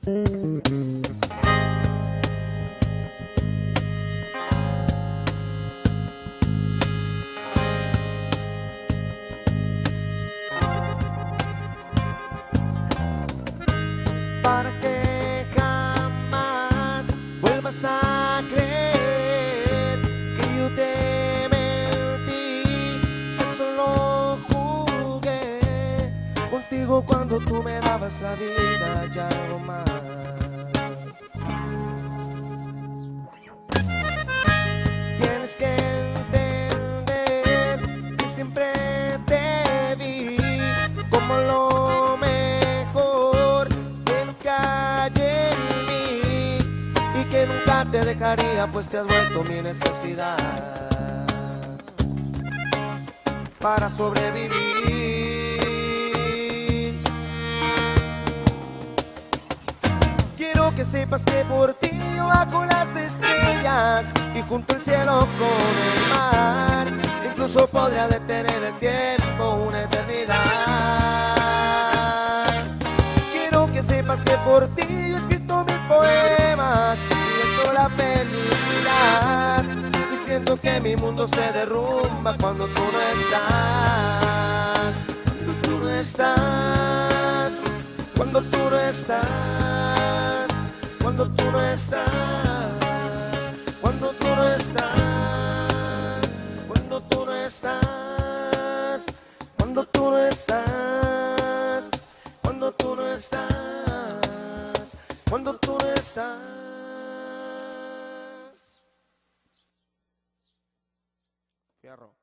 Para que jamás vuelvas a creer que yo te mentí, que solo jugué contigo cuando tú me dabas la vida y algo más. Tienes que entender que siempre te vi como lo mejor que nunca hay en mí y que nunca te dejaría, pues te has vuelto mi necesidad para sobrevivir. Quiero que sepas que por ti yo bajo las estrellas y junto al cielo con el mar, incluso podría detener el tiempo una eternidad. Quiero que sepas que por ti yo he escrito 1000 poemas y siento la felicidad y siento que mi mundo se derrumba cuando tú no estás, cuando tú no estás, cuando tú no estás, cuando tú no estás, cuando tú no estás, cuando tú no estás, cuando tú no estás, cuando tú no estás, cuando tú no estás. Fierro.